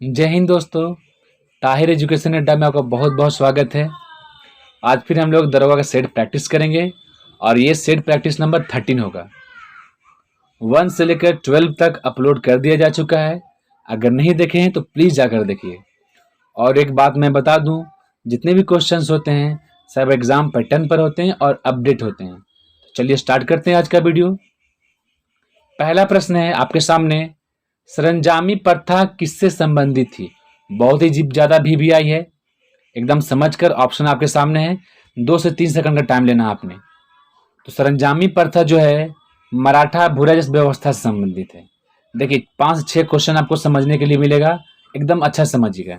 जय हिंद दोस्तों। ताहिर एजुकेशन अड्डा में आपका बहुत बहुत स्वागत है। आज फिर हम लोग दरोगा का सेट प्रैक्टिस करेंगे और ये सेट प्रैक्टिस नंबर 13 होगा। 1 से लेकर 12 तक अपलोड कर दिया जा चुका है। अगर नहीं देखे हैं तो प्लीज़ जाकर देखिए। और एक बात मैं बता दूं, जितने भी क्वेश्चंस होते हैं सब एग्ज़ाम पैटर्न पर होते हैं और अपडेट होते हैं। तो चलिए स्टार्ट करते हैं आज का वीडियो। पहला प्रश्न है आपके सामने, सरंजामी प्रथा किससे संबंधित थी? बहुत ही ज़्यादा वीवीआई है, एकदम समझकर ऑप्शन आपके सामने है। 2 से 3 सेकंड का टाइम लेना आपने। तो सरंजामी प्रथा जो है मराठा भूराजस्व व्यवस्था से संबंधित है। देखिए 5 से 6 क्वेश्चन आपको समझने के लिए मिलेगा, एकदम अच्छा समझिएगा।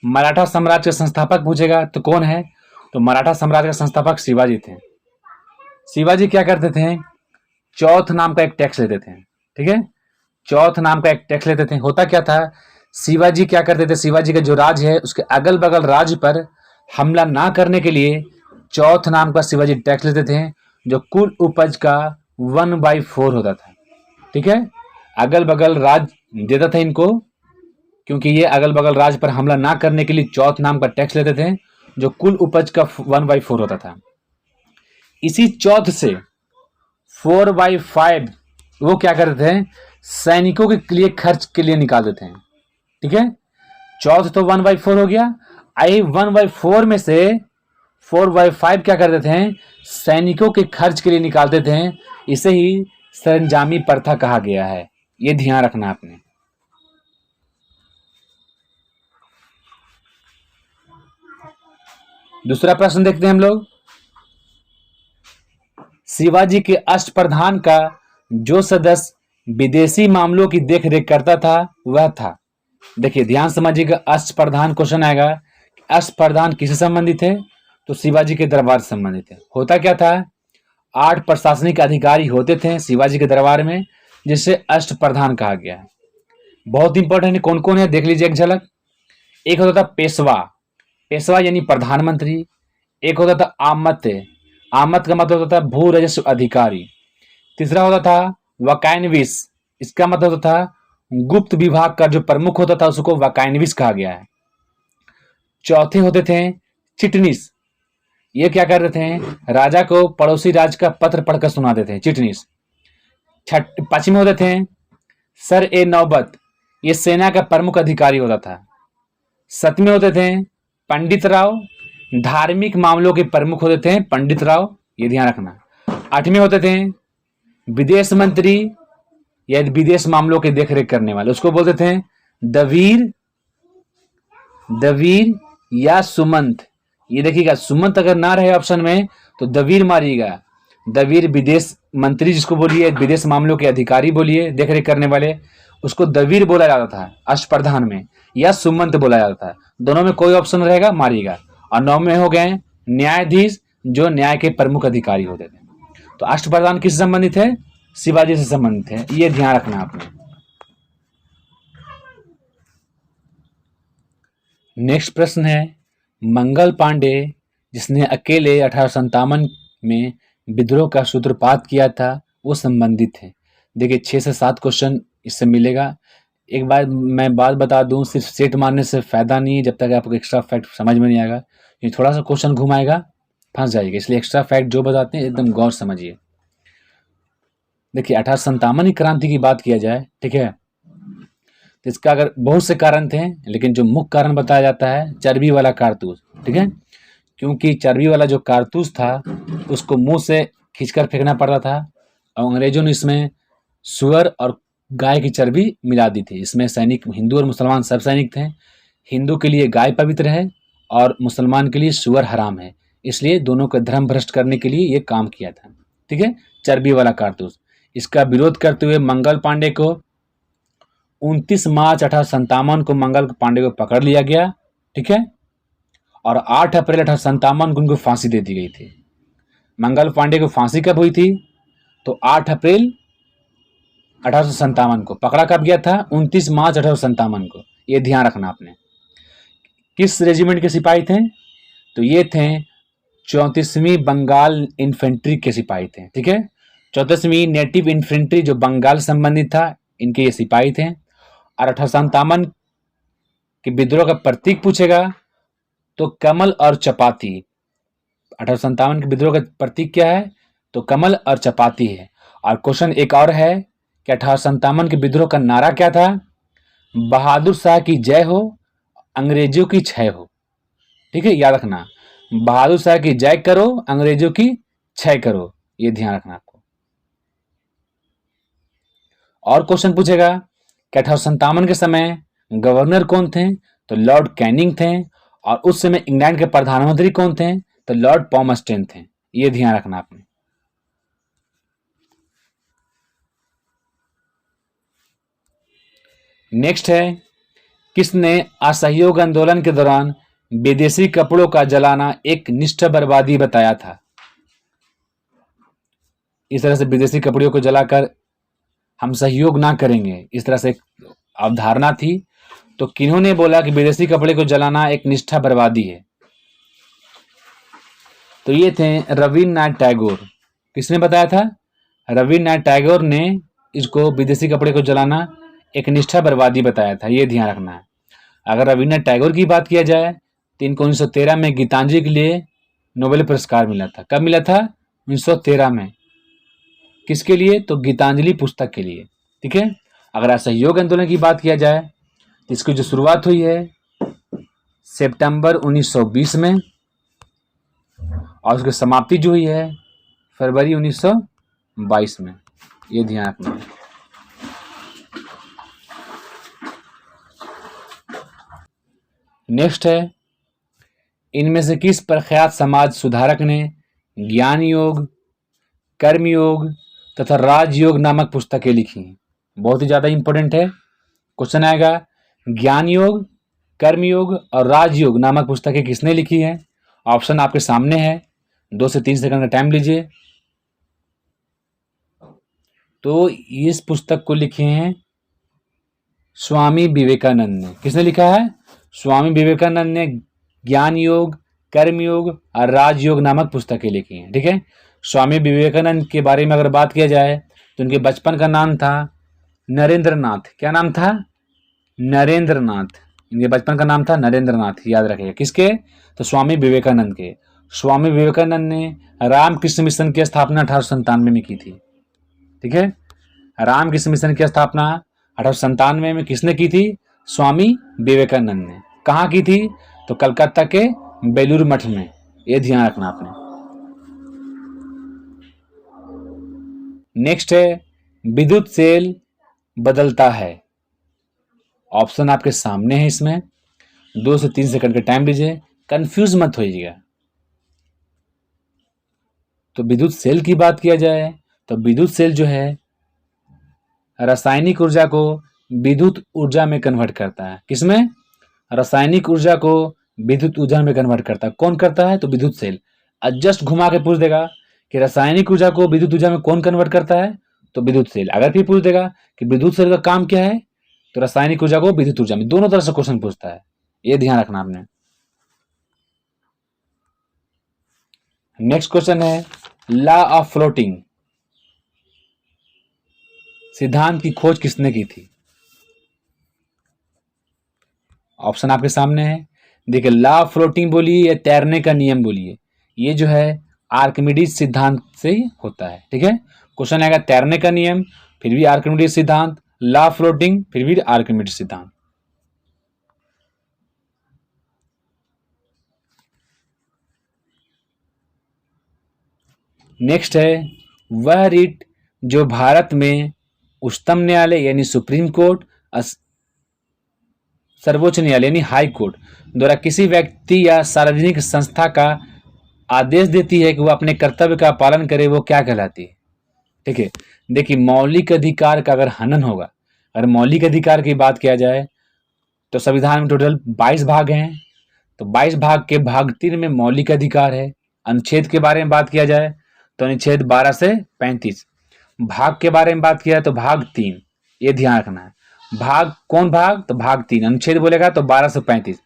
मराठा साम्राज्य के संस्थापक पूछेगा तो कौन है? तो मराठा साम्राज्य के संस्थापक शिवाजी थे। शिवाजी क्या करते थे? चौथ नाम का एक टैक्स लेते थे। ठीक है, चौथ नाम का एक टैक्स लेते थे। होता क्या था, शिवाजी क्या करते थे, शिवाजी का जो राज है उसके अगल बगल राज्य पर हमला ना करने के लिए चौथ नाम का शिवाजी टैक्स लेते थे, जो कुल उपज का 1/4 होता था। ठीक है, अगल बगल राज देता था इनको, क्योंकि ये अगल बगल राज्य पर हमला ना करने के लिए चौथ नाम का टैक्स लेते थे, जो कुल उपज का 1/4 होता था। इसी चौथ से 4/5 वो क्या करते थे, सैनिकों के लिए खर्च के लिए निकाल देते हैं। ठीक है, चौथ तो 1/4 हो गया। आई 1/4 में से 4/5 क्या कर देते हैं, सैनिकों के खर्च के लिए निकाल देते हैं। इसे ही सरंजामी प्रथा कहा गया है, ये ध्यान रखना आपने। दूसरा प्रश्न देखते हैं हम लोग। शिवाजी के अष्टप्रधान का जो सदस्य विदेशी मामलों की देखरेख करता था वह था। देखिए ध्यान समझिएगा, अष्टप्रधान क्वेश्चन आएगा। अष्टप्रधान किससे संबंधित है? तो शिवाजी के दरबार से संबंधित है। होता क्या था, 8 प्रशासनिक अधिकारी होते थे शिवाजी के दरबार में, जिसे अष्टप्रधान कहा गया है। बहुत इंपॉर्टेंट है, कौन कौन है देख लीजिए एक झलक। एक होता था पेशवा, पेशवा यानी प्रधानमंत्री। एक होता था आमत्य, आमत का मतलब होता था भू राजस्व अधिकारी। तीसरा होता था वकायनविस, इसका मतलब होता था गुप्त विभाग का जो प्रमुख होता था उसको वकायनविस कहा गया है। चौथे होते थे चिटनीस, ये क्या करते थे, राजा को पड़ोसी राज्य का पत्र पढ़कर सुनाते थे, चिटनीस। पांचवें होते थे सर ए नौबत, ये सेना का प्रमुख अधिकारी होता था। सतवें होते थे पंडित राव, धार्मिक मामलों के प्रमुख होते थे पंडित राव, ये ध्यान रखना। आठवें होते थे विदेश मंत्री या विदेश मामलों के देखरेख करने वाले, उसको बोलते थे दवीर, दवीर या सुमंत। ये देखिएगा, सुमंत अगर ना रहे ऑप्शन में तो दवीर मारिएगा। दवीर विदेश मंत्री जिसको बोलिए, विदेश मामलों के अधिकारी बोलिए, देखरेख करने वाले, उसको दवीर बोला जाता था अष्टप्रधान में, या सुमंत बोला जाता था। दोनों में कोई ऑप्शन रहेगा मारिएगा। और 9 में हो गए न्यायाधीश, जो न्याय के प्रमुख अधिकारी होते थे। तो अष्टप्रधान किससे संबंधित है? शिवाजी से संबंधित है, ये ध्यान रखना आपने। नेक्स्ट प्रश्न है, मंगल पांडे जिसने अकेले 1857 में विद्रोह का सूत्रपात किया था वो संबंधित है। देखिए 6 से 7 क्वेश्चन इससे मिलेगा। एक बार मैं बात बता दूं, सिर्फ सेट मारने से फायदा नहीं है जब तक आपको एक्स्ट्रा फैक्ट समझ में नहीं आएगा। ये थोड़ा सा क्वेश्चन घुमाएगा, फंस जाएगा, इसलिए एक्स्ट्रा फैक्ट जो बताते हैं एकदम गौर समझिए। देखिए 1857 की क्रांति की बात किया जाए, ठीक है, तो इसका अगर बहुत से कारण थे, लेकिन जो मुख्य कारण बताया जाता है चर्बी वाला कारतूस। ठीक है, क्योंकि चर्बी वाला जो कारतूस था उसको मुंह से खींचकर फेंकना पड़ता था, और अंग्रेजों ने इसमें सुअर और गाय की चर्बी मिला दी थी। इसमें सैनिक हिंदू और मुसलमान सब सैनिक थे। हिंदू के लिए गाय पवित्र है और मुसलमान के लिए सुअर हराम है, इसलिए दोनों को धर्म भ्रष्ट करने के लिए ये काम किया था। ठीक है, चर्बी वाला कारतूस। इसका विरोध करते हुए मंगल पांडे को 29 मार्च 1857 को मंगल पांडे को पकड़ लिया गया। ठीक है, और 8 अप्रैल 1857 को उनको फांसी दे दी गई थी। मंगल पांडे को फांसी कब हुई थी? तो 8 अप्रैल 1857 को। पकड़ा कब गया था? 29 मार्च 1857 को, ये ध्यान रखना आपने। किस रेजिमेंट के सिपाही थे? तो ये थे 34वीं बंगाल इन्फेंट्री के सिपाही थे। ठीक है, 34वीं नेटिव इन्फेंट्री जो बंगाल संबंधित था, इनके ये सिपाही थे। और 1857 के विद्रोह का प्रतीक पूछेगा तो कमल और चपाती। 1857 के विद्रोह का प्रतीक क्या है? तो कमल और चपाती है। और क्वेश्चन एक और है कि 1857 के विद्रोह का नारा क्या था? बहादुर शाह की जय हो, अंग्रेजों की क्षय हो। ठीक है, याद रखना, बहादुर शाह की जय करो, अंग्रेजों की क्षय करो, ये ध्यान रखना आपको। और क्वेश्चन पूछेगा कि 1857 के समय गवर्नर कौन थे? तो लॉर्ड कैनिंग थे। और उस समय इंग्लैंड के प्रधानमंत्री कौन थे? तो लॉर्ड पॉमस्टेन थे। ये ध्यान रखना आपने। नेक्स्ट है, किसने असहयोग आंदोलन के दौरान विदेशी कपड़ों का जलाना एक निष्ठा बर्बादी बताया था? इस तरह से विदेशी कपड़ों को जलाकर हम सहयोग ना करेंगे, इस तरह से एक अवधारणा थी। तो किन्होंने बोला कि विदेशी कपड़े को जलाना एक निष्ठा बर्बादी है? तो ये थे रविन्द्रनाथ टैगोर। किसने बताया था? रविन्द्रनाथ टैगोर ने इसको विदेशी कपड़े को जलाना एक निष्ठा बर्बादी बताया था। ये ध्यान रखना है। अगर रविन्द्रनाथ टैगोर की बात किया जाए तो इनको 1913 में गीतांजलि के लिए नोबेल पुरस्कार मिला था। कब मिला था? 1913 में। किसके लिए? तो गीतांजलि पुस्तक के लिए। ठीक है। अगर असहयोग आंदोलन की बात किया जाए तो इसकी जो शुरुआत हुई है सितंबर 1920 में और उसकी समाप्ति जो हुई है फरवरी 1922 में। ये ध्यान रखना है। नेक्स्ट है, इनमें से किस प्रख्यात समाज सुधारक ने ज्ञान योग, कर्म योग तथा राजयोग नामक पुस्तकें लिखी हैं? बहुत ही ज्यादा इंपॉर्टेंट है। क्वेश्चन आएगा, ज्ञान योग, कर्म योग और राजयोग नामक पुस्तकें किसने लिखी है? ऑप्शन आपके सामने है, 2 से 3 सेकंड का टाइम लीजिए। तो इस पुस्तक को लिखे हैं स्वामी विवेकानंद ने। किसने लिखा है? स्वामी विवेकानंद ने ज्ञान योग, कर्म योग और राजयोग नामक पुस्तकें लिखी हैं। ठीक है। स्वामी विवेकानंद के बारे में अगर बात किया जाए तो उनके बचपन का नाम था नरेंद्रनाथ। क्या नाम था? नरेंद्रनाथ। इनके बचपन का नाम था नरेंद्रनाथ, याद रखिएगा। किसके? तो स्वामी विवेकानंद के। स्वामी विवेकानंद ने रामकृष्ण मिशन की स्थापना 1897 में की थी। ठीक है। रामकृष्ण मिशन की स्थापना 1897 में किसने की थी? स्वामी विवेकानंद ने। कहाँ की थी? तो कलकत्ता के बेलूर मठ में। यह ध्यान रखना आपने। नेक्स्ट है, विद्युत सेल बदलता है। ऑप्शन आपके सामने है, इसमें 2 से 3 सेकंड का टाइम लीजिए, कंफ्यूज मत होइएगा। तो विद्युत सेल की बात किया जाए तो विद्युत सेल जो है रासायनिक ऊर्जा को विद्युत ऊर्जा में कन्वर्ट करता है। किसमें? रासायनिक ऊर्जा को विद्युत ऊर्जा में कन्वर्ट करता है। कौन करता है? तो विद्युत सेल। जस्ट घुमा के पूछ देगा कि रासायनिक ऊर्जा को विद्युत ऊर्जा में कौन कन्वर्ट करता है? तो विद्युत सेल। अगर फिर पूछ देगा कि विद्युत सेल का काम क्या है, तो रासायनिक ऊर्जा को विद्युत ऊर्जा में। दोनों तरह से क्वेश्चन पूछता है, ये ध्यान रखना आपने। नेक्स्ट क्वेश्चन है, लॉ ऑफ फ्लोटिंग सिद्धांत की खोज किसने की थी? ऑप्शन आपके सामने है। देखिए, लॉ ऑफ फ्लोटिंग बोलिए या तैरने का नियम बोलिए, ये जो है आर्किमिडीज सिद्धांत से ही होता है। ठीक है। क्वेश्चन आएगा तैरने का नियम, फिर भी आर्किमिडीज सिद्धांत, लॉ ऑफ फ्लोटिंग, फिर भी आर्किमिडीज सिद्धांत। नेक्स्ट है, वह रिट जो भारत में उच्चतम न्यायालय यानी सुप्रीम कोर्ट, सर्वोच्च न्यायालय यानी हाई कोर्ट द्वारा किसी व्यक्ति या सार्वजनिक संस्था का आदेश देती है कि वह अपने कर्तव्य का पालन करे, वो क्या कहलाती है? ठीक है। देखिए, मौलिक अधिकार का अगर हनन होगा, अगर मौलिक अधिकार की बात किया जाए तो संविधान में टोटल 22 भाग हैं। तो 22 भाग के भाग 3 में मौलिक अधिकार है। अनुच्छेद के बारे में बात किया जाए तो अनुच्छेद 12 से 35। भाग के बारे में बात किया तो भाग 3। ये ध्यान रखना है। भाग कौन भाग? तो भाग 3। अनुच्छेद बोलेगा तो 12 से 35।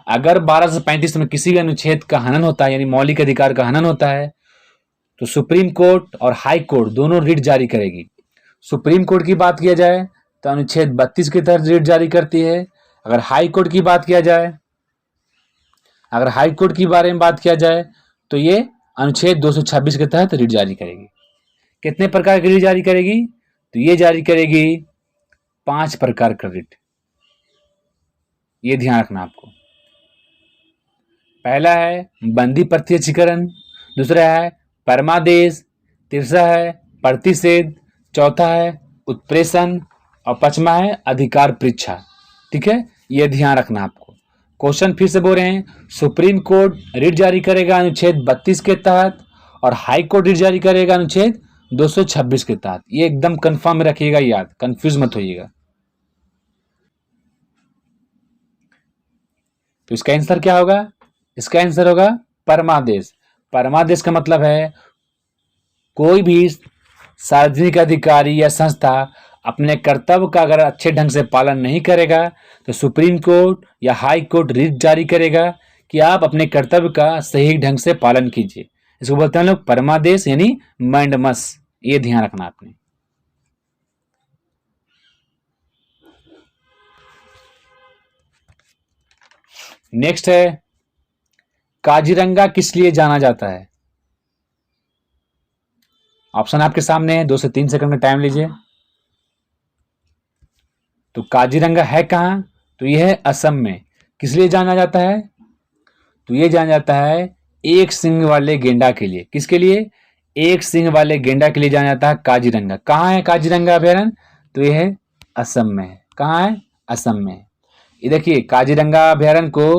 अगर 12 से 35 में किसी भी अनुच्छेद का हनन होता है यानी मौलिक अधिकार का हनन होता है तो सुप्रीम कोर्ट और हाई कोर्ट दोनों रिट जारी करेगी। सुप्रीम कोर्ट की बात किया जाए तो अनुच्छेद 32 के तहत रिट जारी करती है। अगर हाई कोर्ट की बात किया जाए, अगर हाई कोर्ट के बारे में बात किया जाए तो ये अनुच्छेद 226 के तहत रिट जारी करेगी। कितने प्रकार की रिट जारी करेगी? तो ये जारी करेगी 5 प्रकार का रिट। ये ध्यान रखना आपको। पहला है बंदी प्रत्यक्षीकरण, दूसरा है परमादेश, तीसरा है प्रतिषेध, चौथा है उत्प्रेषण और पांचवा है अधिकार परीक्षा। ठीक है, ये ध्यान रखना आपको। क्वेश्चन फिर से बोल रहे हैं, सुप्रीम कोर्ट रिट जारी करेगा अनुच्छेद 32 के तहत और हाई कोर्ट रिट जारी करेगा अनुच्छेद 226 के तहत। ये एकदम कंफर्म रखिएगा, याद, कंफ्यूज मत होइएगा। तो इसका आंसर क्या होगा? इसका आंसर होगा परमादेश। परमादेश का मतलब है कोई भी सार्वजनिक अधिकारी या संस्था अपने कर्तव्य का अगर अच्छे ढंग से पालन नहीं करेगा तो सुप्रीम कोर्ट या हाई कोर्ट रिट जारी करेगा कि आप अपने कर्तव्य का सही ढंग से पालन कीजिए। इसको बोलते हैं लोग परमादेश, यानी मैंडमस। ये ध्यान रखना आपने। नेक्स्ट है काजीरंगा किस लिए जाना जाता है? ऑप्शन आपके सामने है, 2 से 3 सेकंड का टाइम लीजिए। तो काजीरंगा है कहाँ? तो यह है असम में। किस लिए जाना जाता है? तो यह जाना जाता है एक सींग वाले गेंडा के लिए। किसके लिए? एक सींग वाले गेंडा के लिए जाना जाता है काजीरंगा। कहाँ है काजीरंगा अभयारण्य? तो यह है असम में है। कहाँ है? असम में। ये देखिए काजीरंगा अभयारण्य को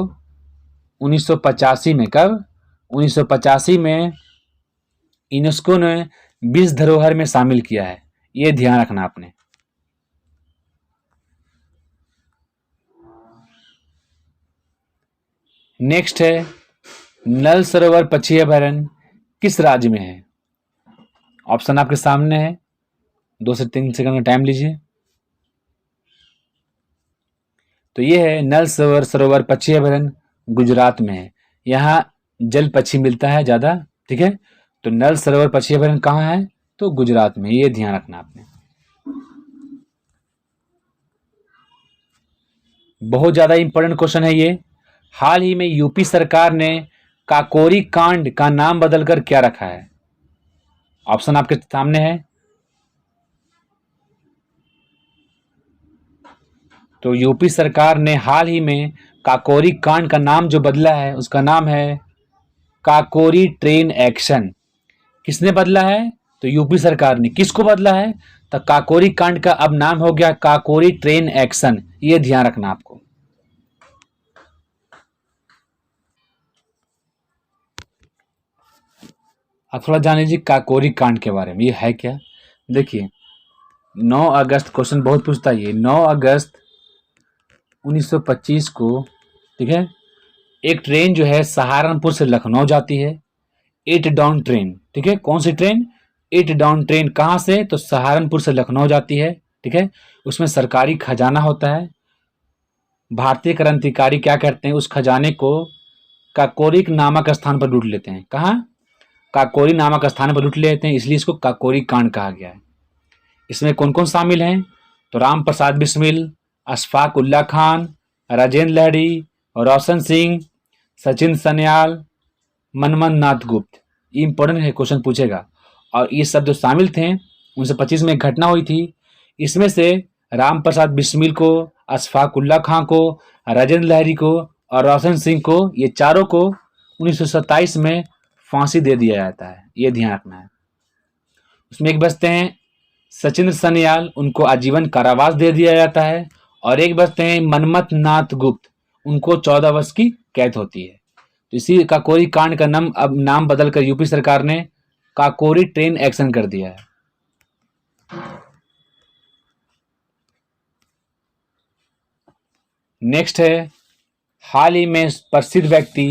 1985 में, कब? 1985 में यूनेस्को ने विश्व धरोहर में शामिल किया है। ये ध्यान रखना आपने। नेक्स्ट है नल सरोवर पक्षी अभयारण्य किस राज्य में है? ऑप्शन आपके सामने है, 2 से 3 सेकंड का टाइम लीजिए। तो ये है नल सरोवर पक्षी अभयारण्य गुजरात में है। यहाँ जल पक्षी मिलता है ज्यादा। ठीक है, तो नल सरोवर पक्षी अभयारण्य कहाँ है? तो गुजरात में। ये ध्यान रखना आपने। बहुत ज्यादा इंपॉर्टेंट क्वेश्चन है ये। हाल ही में यूपी सरकार ने काकोरी कांड का नाम बदलकर क्या रखा है? ऑप्शन आपके सामने है। तो यूपी सरकार ने हाल ही में काकोरी कांड का नाम जो बदला है उसका नाम है काकोरी ट्रेन एक्शन। किसने बदला है? तो यूपी सरकार ने। किसको बदला है? तो काकोरी कांड का अब नाम हो गया काकोरी ट्रेन एक्शन। ये ध्यान रखना आपको। अब थोड़ा जान लीजिए काकोरी कांड के बारे में, ये है क्या। देखिए 9 अगस्त, क्वेश्चन बहुत पूछता है ये, 9 अगस्त 1925 को, ठीक है, एक ट्रेन जो है सहारनपुर से लखनऊ जाती है, 8 डाउन ट्रेन। ठीक है, कौन सी ट्रेन? 8 down train. कहाँ से? तो सहारनपुर से लखनऊ जाती है। ठीक है, उसमें सरकारी खजाना होता है। भारतीय क्रांतिकारी क्या करते हैं, उस खजाने को काकोरी नामक स्थान पर लूट लेते हैं। कहाँ? काकोरी नामक स्थान पर लूट लेते हैं, इसलिए इसको काकोरी कांड कहा गया है। इसमें कौन कौन शामिल हैं? तो राम प्रसाद बिस्मिल, अशफाक उल्ला खान, राजेंद्र लहरी, रोशन सिंह, सचिन सन्याल, मनमन नाथ गुप्त। ये इंपॉर्टेंट है, क्वेश्चन पूछेगा। और ये सब जो शामिल थे 1925 में एक घटना हुई थी। इसमें से राम प्रसाद बिस्मिल को, अशफाक उल्ला खां को, राजेंद्र लहरी को और रोशन सिंह को, ये चारों को 1927 में फांसी दे दिया जाता है। ये ध्यान रखना है। उसमें एक बचते हैं सचिन सन्याल, उनको आजीवन कारावास दे दिया जाता है। और एक बचते हैं मनमथ नाथ गुप्त, उनको 14 वर्ष की कैद होती है। तो इसी काकोरी कांड का नाम अब नाम बदलकर यूपी सरकार ने काकोरी ट्रेन एक्शन कर दिया है। नेक्स्ट है हाल ही में प्रसिद्ध व्यक्ति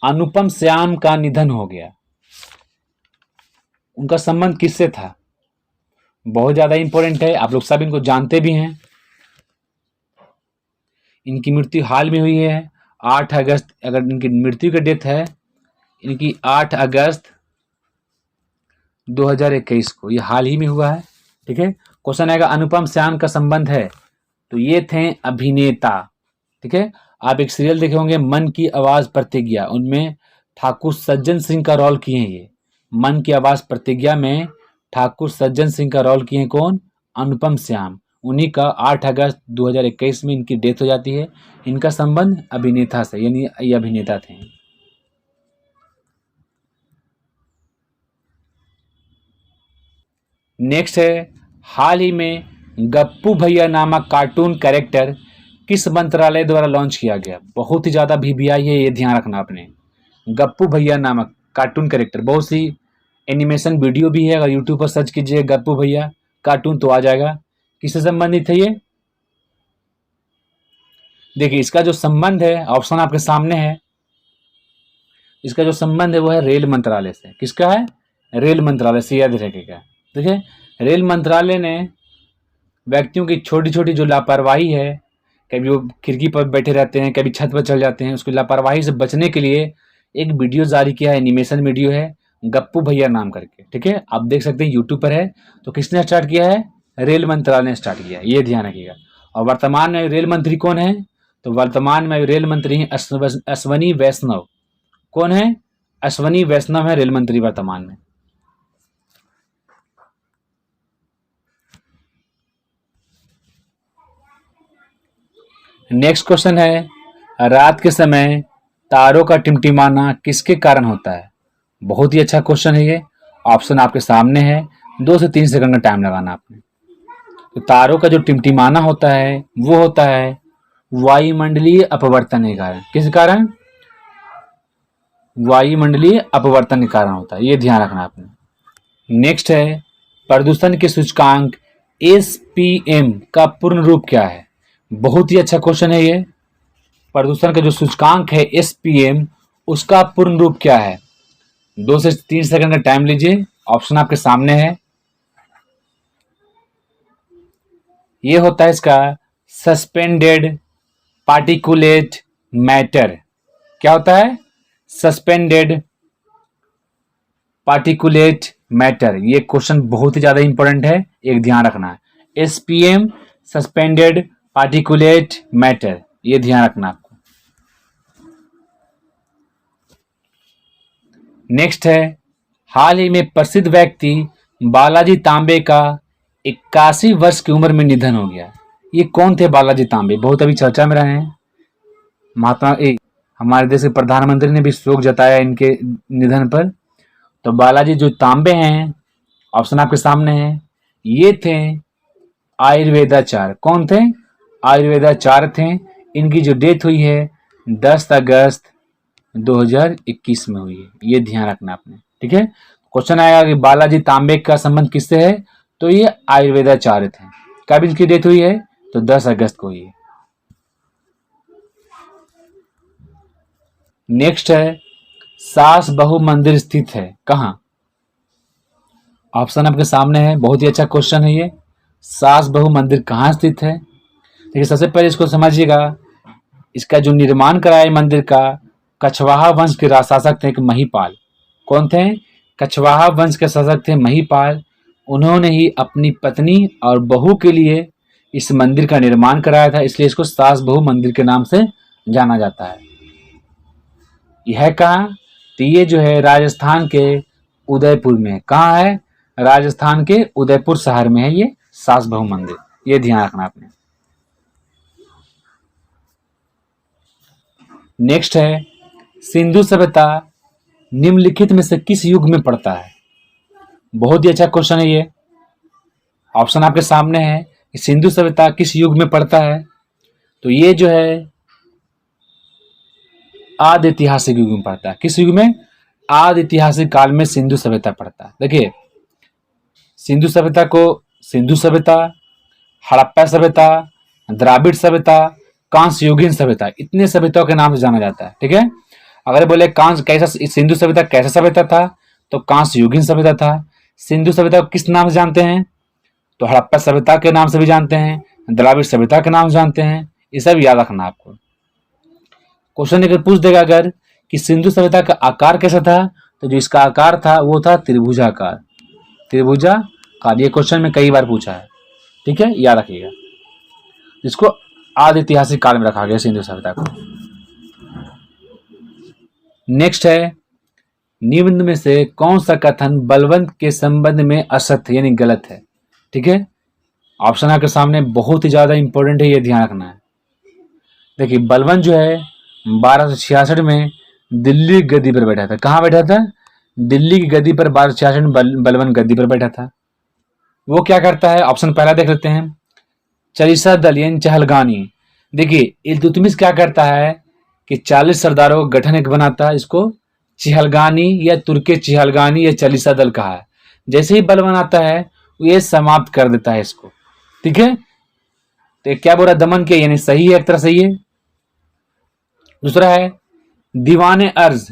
अनुपम श्याम का निधन हो गया। उनका संबंध किससे था? बहुत ज्यादा इंपॉर्टेंट है, आप लोग सब इनको जानते भी हैं। इनकी मृत्यु हाल में हुई है 8 अगस्त, अगर इनकी मृत्यु का डेट है इनकी 8 अगस्त 2021 को, ये हाल ही में हुआ है। ठीक है। क्वेश्चन आएगा अनुपम श्याम का संबंध है, तो ये थे अभिनेता। ठीक है। आप एक सीरियल देखे होंगे मन की आवाज प्रतिज्ञा, उनमें ठाकुर सज्जन सिंह का रोल किए हैं। ये मन की आवाज प्रतिज्ञा में ठाकुर सज्जन सिंह का रोल किए हैं कौन? अनुपम श्याम। उन्हीं का 8 अगस्त 2021 में इनकी डेथ हो जाती है। इनका संबंध अभिनेता से, यानी ये अभिनेता थे। नेक्स्ट है, हाल ही में गप्पू भैया नामक कार्टून कैरेक्टर किस मंत्रालय द्वारा लॉन्च किया गया? बहुत ही ज़्यादा VVI है, ये ध्यान रखना आपने। गप्पू भैया नामक कार्टून कैरेक्टर, बहुत सी एनिमेशन वीडियो भी है, अगर यूट्यूब पर सर्च कीजिए गप्पू भैया कार्टून तो आ जाएगा। किससे संबंधित है ये? देखिए इसका जो संबंध है, ऑप्शन आपके सामने है, इसका जो संबंध है वो है रेल मंत्रालय से। किसका है? रेल मंत्रालय से, याद रखेगा। देखिए रेल मंत्रालय ने व्यक्तियों की छोटी छोटी जो लापरवाही है, कभी वो खिड़की पर बैठे रहते हैं, कभी छत पर चढ़ जाते हैं, उसकी लापरवाही से बचने के लिए एक वीडियो जारी किया है, एनिमेशन वीडियो है गप्पू भैया नाम करके। ठीक है, आप देख सकते हैं यूट्यूब पर है। तो किसने स्टार्ट किया है? रेल मंत्रालय ने स्टार्ट किया है, ये ध्यान रखिएगा। और वर्तमान में रेल मंत्री कौन है? तो वर्तमान में रेल मंत्री हैं अश्वनी वैष्णव। कौन है? अश्वनी वैष्णव है रेल मंत्री वर्तमान में। नेक्स्ट क्वेश्चन है, रात के समय तारों का टिमटिमाना किसके कारण होता है? बहुत ही अच्छा क्वेश्चन है ये। ऑप्शन आपके सामने है, 2 से 3 सेकंड का टाइम लगाना आपने। तो तारों का जो टिमटिमाना होता है वो होता है वायुमंडलीय अपवर्तन के कारण। किस कारण? वायुमंडलीय अपवर्तन के कारण होता है, ये ध्यान रखना आपने। नेक्स्ट है, प्रदूषण के सूचकांक SPM का पूर्ण रूप क्या है? बहुत ही अच्छा क्वेश्चन है ये। प्रदूषण का जो सूचकांक है SPM, उसका पूर्ण रूप क्या है? 2 से 3 सेकंड का टाइम लीजिए, ऑप्शन आपके सामने है। ये होता है इसका सस्पेंडेड पार्टिकुलेट मैटर। क्या होता है? Suspended particulate matter. ये क्वेश्चन बहुत ही ज्यादा इंपॉर्टेंट है, एक ध्यान रखना है। SPM सस्पेंडेड पार्टिकुलेट मैटर, ये ध्यान रखना आपको। नेक्स्ट है, हाल ही में प्रसिद्ध व्यक्ति बालाजी तांबे का 81 वर्ष की उम्र में निधन हो गया। ये कौन थे बालाजी तांबे? बहुत अभी चर्चा में रहे हैं। हमारे देश के प्रधानमंत्री ने भी शोक जताया इनके निधन पर। तो बालाजी जो तांबे हैं, ऑप्शन आपके सामने है, ये थे आयुर्वेदाचार्य। कौन थे? आयुर्वेदाचार्य थे। इनकी जो डेथ हुई है 10 अगस्त 2021 में हुई है, ये ध्यान रखना आपने। ठीक है, क्वेश्चन आएगा कि बालाजी तांबे का संबंध किससे है? तो ये आयुर्वेदाचार्य थे। कब इनकी डेथ हुई है? तो 10 अगस्त को हुई है। नेक्स्ट है, सास बहु मंदिर स्थित है कहाँ? ऑप्शन आपके सामने है, बहुत ही अच्छा क्वेश्चन है ये। सास बहु मंदिर कहाँ स्थित है? देखिए सबसे पहले इसको समझिएगा, इसका जो निर्माण कराया मंदिर का, कछवाहा वंश के शासक थे महीपाल। कौन थे? कछवाहा वंश के शासक थे महीपाल। उन्होंने ही अपनी पत्नी और बहू के लिए इस मंदिर का निर्माण कराया था, इसलिए इसको सास बहु मंदिर के नाम से जाना जाता है। यह कहाँ? तो ये जो है राजस्थान के उदयपुर में है। कहाँ है? राजस्थान के उदयपुर शहर में है ये सास बहु मंदिर, ये ध्यान रखना आपने। नेक्स्ट है, सिंधु सभ्यता निम्नलिखित में से किस युग में पड़ता है? बहुत ही अच्छा क्वेश्चन है ये। ऑप्शन आपके सामने है कि सिंधु सभ्यता किस युग में पड़ता है? तो ये जो है आदि ऐतिहासिक युग में पड़ता है। किस युग में? आदि ऐतिहासिक काल में सिंधु सभ्यता पड़ता है। देखिए सिंधु सभ्यता को सिंधु सभ्यता, हड़प्पा सभ्यता, द्राविड़ सभ्यता, कांस्य युगीन सभ्यता, इतने सभ्यताओं के नाम से जाना जाता है। ठीक है, अगर बोले कांस्य कैसा, सिंधु सभ्यता कैसा सभ्यता था? तो कांस्य युगीन सभ्यता था। सिंधु सभ्यता को किस नाम से जानते हैं? तो हड़प्पा सभ्यता के नाम से भी जानते हैं, द्राविड़ सभ्यता के नाम से जानते हैं। ये सब याद रखना आपको। क्वेश्चन अगर पूछ देगा अगर कि सिंधु सभ्यता का आकार कैसा था, तो जो इसका आकार था वो था त्रिभुजाकार, त्रिभुजा काल, ये क्वेश्चन में कई बार पूछा है, ठीक है, याद रखिएगा। इसको आदि ऐतिहासिक काल में रखा गया सिंधु सभ्यता को। नेक्स्ट है, निम्न में से कौन सा कथन बलवंत के संबंध में असत्य यानी गलत है? ठीक है, ऑप्शन आपके सामने बहुत ही ज्यादा इंपॉर्टेंट है, ये ध्यान रखना है। देखिए, बलवंत जो है 1266 में दिल्ली की गद्दी पर बैठा था। कहाँ बैठा था? दिल्ली की गद्दी पर 1266 में बलवंत गद्दी पर बैठा था। वो क्या करता है? ऑप्शन पहला देख लेते हैं, चालीसा दल यानी चहलगानी। देखिए, इल्तुतमिश क्या करता है कि 40 सरदारों को गठन एक बनाता है, इसको चहलगानी या तुर्के चहलगानी या चालीसा दल कहा है। जैसे ही बलवान आता है ये समाप्त कर देता है इसको, ठीक है। तो ये क्या बोल रहा है? दमन किया, यानी सही है, एक तरह सही है। दूसरा है दीवाने अर्ज,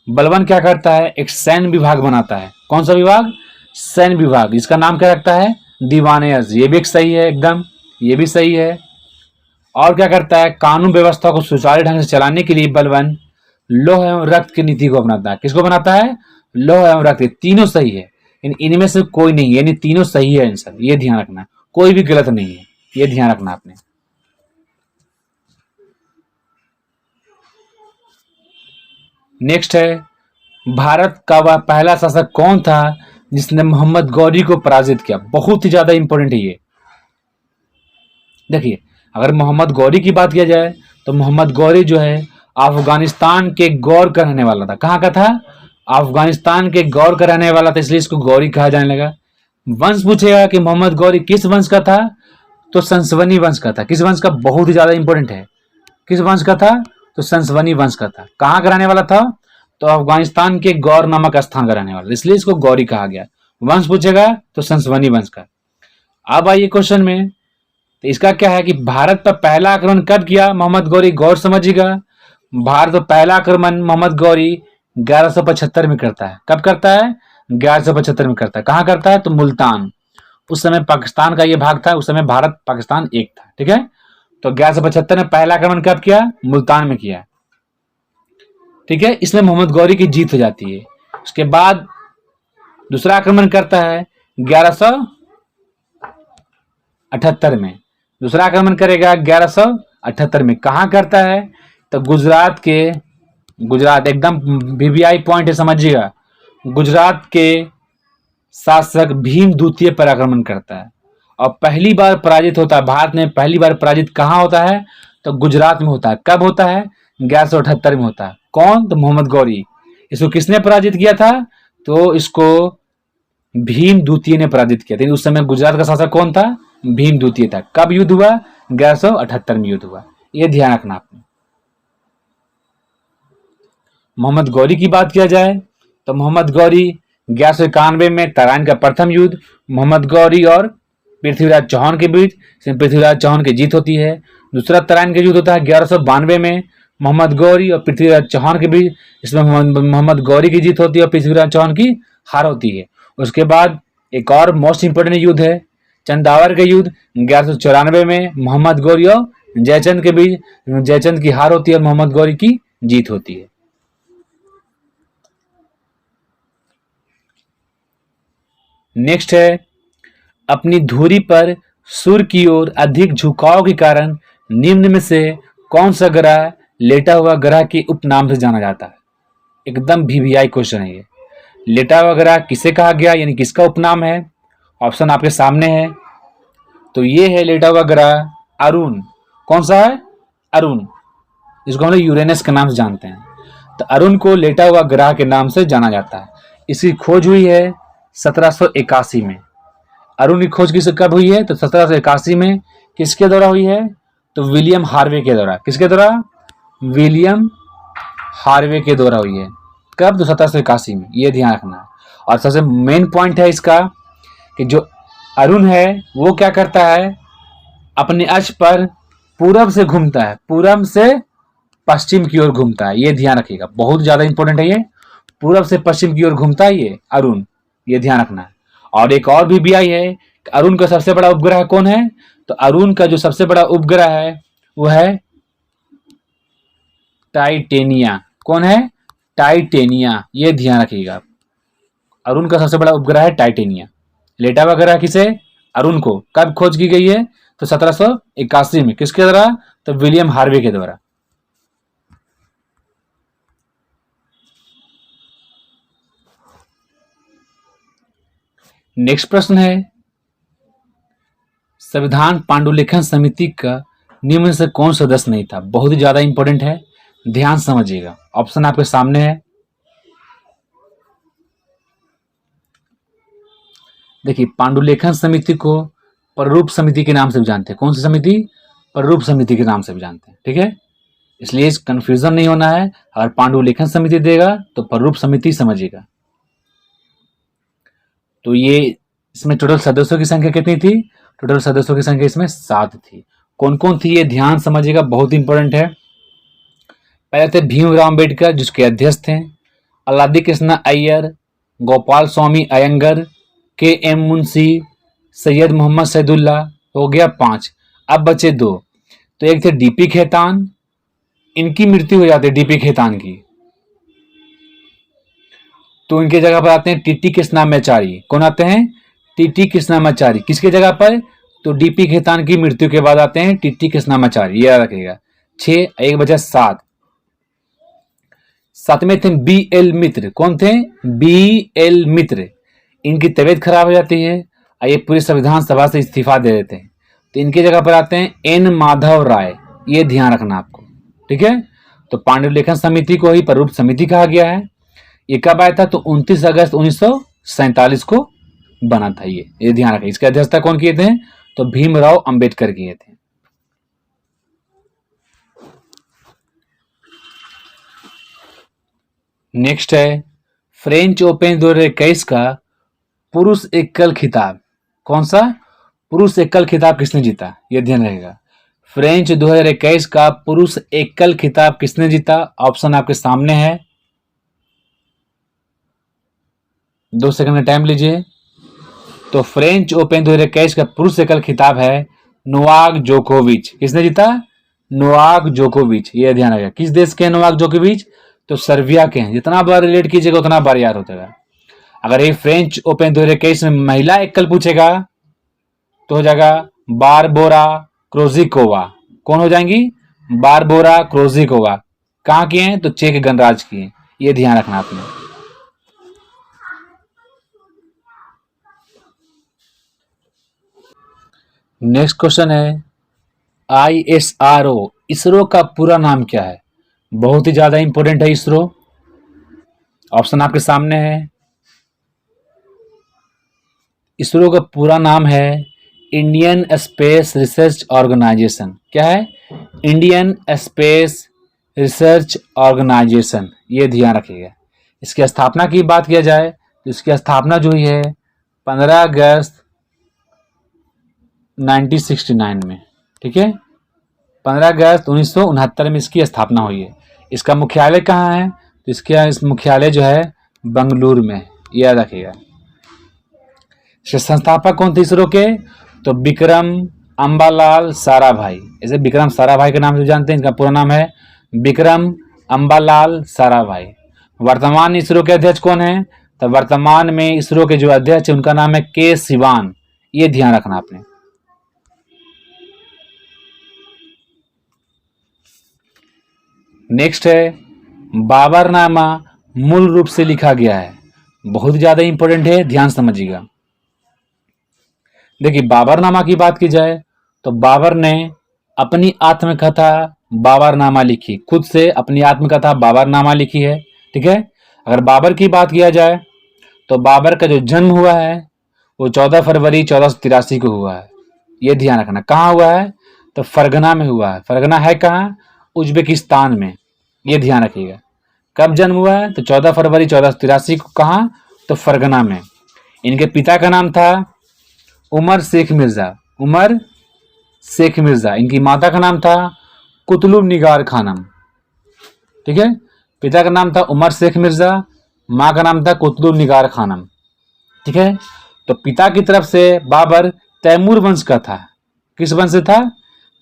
बलवान क्या करता है? एक सैन्य विभाग बनाता है। कौन सा विभाग? सैन्य विभाग। इसका नाम क्या रखता है? दीवाने अर्ज। ये भी एक सही है एकदम, ये भी सही है। और क्या करता है? कानून व्यवस्था को सुचारू ढंग से चलाने के लिए बलवान लौह एवं रक्त की नीति को अपनाता है। किसको बनाता है? लौह एवं रक्त। तीनों सही है, इनमें से कोई नहीं, यानी तीनों सही है आंसर। ये ध्यान रखना, कोई भी गलत नहीं है, ये ध्यान रखना आपने। नेक्स्ट है, भारत का वह पहला शासक कौन था जिसने मोहम्मद गौरी को पराजित किया? बहुत ही ज्यादा इंपॉर्टेंट है ये। देखिए, अगर मोहम्मद गौरी की बात किया जाए तो मोहम्मद गौरी जो है अफगानिस्तान के गौर का रहने वाला था। कहाँ का था? अफगानिस्तान के गौर का रहने वाला था, इसलिए इसको गौरी कहा जाने लगा। वंश पूछेगा कि मोहम्मद गौरी किस वंश का था, तो संसवनी वंश का था। किस वंश का? बहुत ही ज्यादा इंपॉर्टेंट है। किस वंश का था? तो संसवनी वंश का था। कहाँ का रहने वाला था? तो अफगानिस्तान के गौर नामक स्थान का रहने वाला, इसलिए इसको गौरी कहा गया। वंश पूछेगा तो संसवनी वंश का। अब आइए क्वेश्चन में, तो इसका क्या है कि भारत पर पहला आक्रमण कब किया मोहम्मद गौरी? गौर समझिएगा, भारत पर पहला आक्रमण मोहम्मद गौरी 1175 में करता है। कब करता है? 1175 में करता है। कहाँ करता है? तो मुल्तान। उस समय पाकिस्तान का ये भाग था, उस समय भारत पाकिस्तान एक था, ठीक है। तो 1175 में पहला आक्रमण कब किया? मुल्तान में किया, ठीक है। इसमें मोहम्मद गौरी की जीत हो जाती है। उसके बाद दूसरा आक्रमण करता है 1178 में। दूसरा आक्रमण करेगा 1178 में। कहाँ करता है? तो गुजरात एकदम वीवीआई पॉइंट है, समझिएगा। गुजरात के शासक भीम द्वितीय पर आक्रमण करता है और पहली बार पराजित होता है। भारत में पहली बार पराजित कहाँ होता है? तो गुजरात में होता है। कब होता है? 1178 में होता है। कौन? तो मोहम्मद गौरी। इसको किसने पराजित किया था? तो इसको भीम द्वितीय ने पराजित किया था। उस समय गुजरात का शासक कौन था? भीम द्वितीय था। कब युद्ध हुआ? 1178 में युद्ध हुआ। यह ध्यान रखना आपने। मोहम्मद गौरी की बात किया जाए तो मोहम्मद गौरी 1191 में तराइन का प्रथम युद्ध मोहम्मद गौरी और पृथ्वीराज चौहान के बीच, पृथ्वीराज चौहान की जीत होती है। दूसरा तराइन का युद्ध होता है 1192 में मोहम्मद गौरी और पृथ्वीराज चौहान के बीच, इसमें मोहम्मद गौरी की जीत होती है और पृथ्वीराज चौहान की हार होती है। उसके बाद एक और मोस्ट इंपोर्टेंट युद्ध है चंदावर का युद्ध 1194 में मोहम्मद गौरी और जयचंद के बीच, जयचंद की हार होती है और मोहम्मद गौरी की जीत होती है। नेक्स्ट है, अपनी धुरी पर सूर्य की ओर अधिक झुकाव के कारण निम्न में से कौन सा ग्रह लेटा हुआ ग्रह के उपनाम से जाना जाता है? एकदम वीवीआई क्वेश्चन है ये। लेटा हुआ ग्रह किसे कहा गया, यानी किसका उपनाम है? ऑप्शन आपके सामने है। तो ये है लेटा हुआ ग्रह अरुण। कौन सा है? अरुण। इसको हम लोग यूरेनस के नाम से जानते हैं। तो अरुण को लेटा हुआ ग्रह के नाम से जाना जाता है। इसकी खोज हुई है 1781 में। अरुण की खोज कब हुई है? तो 1781 में। किसके द्वारा हुई है? तो विलियम हार्वे के द्वारा। किसके द्वारा? विलियम हार्वे के द्वारा हुई है। कब? तो 1781 में। यह ध्यान रखना। और सबसे मेन पॉइंट है इसका कि जो अरुण है वो क्या करता है? अपने अक्ष पर पूरब से घूमता है, पूरब से पश्चिम की ओर घूमता है। यह ध्यान रखिएगा, बहुत ज्यादा इंपॉर्टेंट है ये। पूरब से पश्चिम की ओर घूमता है ये अरुण, ये ध्यान रखना है। और एक और भी आई है, अरुण का सबसे बड़ा उपग्रह कौन है? तो अरुण का जो सबसे बड़ा उपग्रह है वो है टाइटेनिया। कौन है? टाइटेनिया। ये ध्यान रखिएगा, अरुण का सबसे बड़ा उपग्रह है टाइटेनिया। लेटा वगैरह किसे, अरुण को। कब खोज की गई है, तो 1781 में। किसके द्वारा, तो विलियम हार्वे के द्वारा। नेक्स्ट प्रश्न है, संविधान पांडुलिखन समिति का निम्न से कौन सदस्य नहीं था। बहुत ही ज्यादा इंपॉर्टेंट है, ध्यान समझिएगा। ऑप्शन आपके सामने है। देखिए, पांडुलेखन समिति को प्ररूप समिति के नाम से भी जानते हैं। कौन सी समिति, प्ररूप समिति के नाम से भी जानते हैं। ठीक है, इसलिए इस कंफ्यूजन नहीं होना है। अगर पांडुलेखन समिति देगा तो प्ररूप समिति समझिएगा। तो ये इसमें टोटल सदस्यों की संख्या कितनी थी, टोटल सदस्यों की संख्या इसमें 7 थी। कौन कौन थी ये ध्यान समझिएगा, बहुत इंपॉर्टेंट है। पहले थे भीमराव अम्बेडकर, जिसके अध्यक्ष थे, अलादी कृष्णा अय्यर, गोपाल स्वामी अयंगर, के एम मुंशी, सैयद मोहम्मद सैदुल्ला। हो गया 5। अब बचे 2। तो एक थे डीपी खेतान, इनकी मृत्यु हो जाती है डीपी खेतान की, तो इनके जगह पर आते हैं टीटी कृष्णामाचारी। कौन आते हैं, टीटी कृष्णामाचारी। किसके जगह पर, तो डीपी खेतान की मृत्यु के बाद आते हैं टीटी कृष्णामाचारी। ये याद रखिएगा। 6, एक बचा 7। 7 में थे बी एल मित्र। कौन थे, बी एल मित्र। इनकी तबीयत खराब हो जाती है, ये पूरी संविधान सभा से इस्तीफा दे देते हैं। तो इनकी जगह पर आते हैं एन माधव राय। ये ध्यान रखना आपको। ठीक है, तो पांडुलेखन समिति को ही प्ररूप समिति कहा गया है। ये कब आया था, तो 29 अगस्त 1947 को बना था। ये ध्यान रखें। इसकी अध्यक्षता कौन किए थे, तो भीमराव अंबेडकर किए थे। नेक्स्ट है, फ्रेंच ओपन 2021 का पुरुष एकल खिताब। कौन सा, पुरुष एकल खिताब किसने जीता, यह ध्यान रहेगा। फ्रेंच 2021 का पुरुष एकल खिताब किसने जीता। ऑप्शन आपके सामने है, 2 सेकंड का टाइम लीजिए। तो फ्रेंच ओपन 2021 का पुरुष एकल खिताब है नोवाक जोकोविच। किसने जीता, नोवाक जोकोविच। ये ध्यान रखेगा। किस देश के नोवाक जोकोविच, तो सर्बिया के हैं। जितना बार रिलेट कीजिएगा उतना बार याद होता है। अगर ये फ्रेंच ओपन 2021 में महिला एकल पूछेगा तो हो जाएगा बारबोरा क्रोजिकोवा। कौन हो जाएंगी, बारबोरा क्रोजिकोवा। कहाँ की हैं, तो चेक गणराज्य की हैं। ये ध्यान रखना आपने। नेक्स्ट क्वेश्चन है, ISRO, इसरो का पूरा नाम क्या है। बहुत ही ज्यादा इंपॉर्टेंट है इसरो। ऑप्शन आपके सामने है। इसरो का पूरा नाम है इंडियन स्पेस रिसर्च ऑर्गेनाइजेशन। क्या है, इंडियन स्पेस रिसर्च ऑर्गेनाइजेशन। ये ध्यान रखिएगा। इसकी स्थापना की बात किया जाए तो इसकी स्थापना जो हुई है 15 अगस्त 1969 में। ठीक है, 15 अगस्त 1969 में इसकी स्थापना हुई है। इसका मुख्यालय कहाँ है, तो इस मुख्यालय जो है बंगलुरु में। याद रखिएगा। संस्थापक कौन थे इसरो के, तो विक्रम अम्बालाल साराभाई। इसे विक्रम साराभाई के नाम से जानते हैं। इनका पूरा नाम है विक्रम अम्बालाल साराभाई। वर्तमान इसरो के अध्यक्ष कौन है, तो वर्तमान में इसरो के जो अध्यक्ष है उनका नाम है के सिवान। ये ध्यान रखना आपने। नेक्स्ट है, बाबरनामा मूल रूप से लिखा गया है। बहुत ज्यादा इंपॉर्टेंट है, ध्यान समझिएगा। देखिए, बाबरनामा की बात की जाए तो बाबर ने अपनी आत्मकथा बाबरनामा लिखी। खुद से अपनी आत्मकथा बाबरनामा लिखी है। ठीक है, अगर बाबर की बात किया जाए तो बाबर का जो जन्म हुआ है वो 14 फरवरी 1483 को हुआ है। ये ध्यान रखना। कहाँ हुआ है, तो फरगना में हुआ है। फरगना है कहाँ, उज्बेकिस्तान में। ये ध्यान रखिएगा। कब जन्म हुआ है, तो 14 फरवरी 1483 को। कहाँ, तो फरगना में। इनके पिता का नाम था उमर शेख मिर्जा। उमर शेख मिर्जा। इनकी माता का नाम था कुतुब निगार खानम। ठीक है, पिता का नाम था उमर शेख मिर्जा, माँ का नाम था कुतुब निगार खानम। ठीक है, तो पिता की तरफ से बाबर तैमूर वंश का था। किस वंश से था,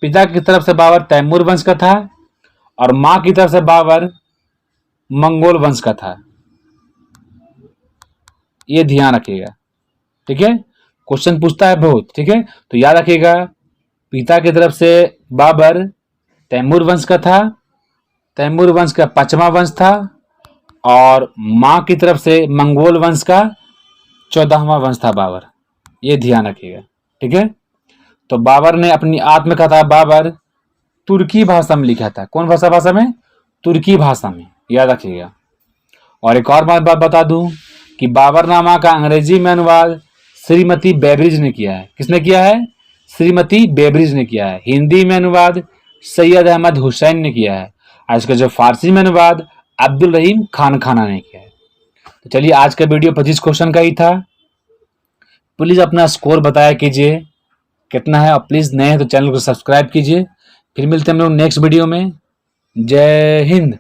पिता की तरफ से बाबर तैमूर वंश का था और माँ की तरफ से बाबर मंगोल वंश का था। ये ध्यान रखिएगा। ठीक है, क्वेश्चन पूछता है बहुत, ठीक है। तो याद रखिएगा, पिता की तरफ से बाबर तैमूर वंश का था, तैमूर वंश का 5वां वंश था, और माँ की तरफ से मंगोल वंश का 14वां वंश था बाबर। ये ध्यान रखिएगा, ठीक है। तो बाबर ने अपनी आत्मकथा बाबर तुर्की भाषा में लिखा था। कौन भाषा में? तुर्की भाषा में, याद रखिएगा। और एक और बात बता दूं कि बाबरनामा का अंग्रेजी में अनुवाद श्रीमती बेबरिज ने किया है। किसने किया है? श्रीमती बेबरिज ने किया है। हिंदी में अनुवाद सैयद अहमद हुसैन ने किया है, और इसका जो फारसी में अनुवाद अब्दुल रहीम खान खाना ने किया है। तो चलिए, आज का वीडियो 25 क्वेश्चन का ही था। प्लीज अपना स्कोर बताया कीजिए कितना है, और प्लीज नए हैं तो चैनल को सब्सक्राइब कीजिए। फिर मिलते हैं हम लोग नेक्स्ट वीडियो में। जय हिंद।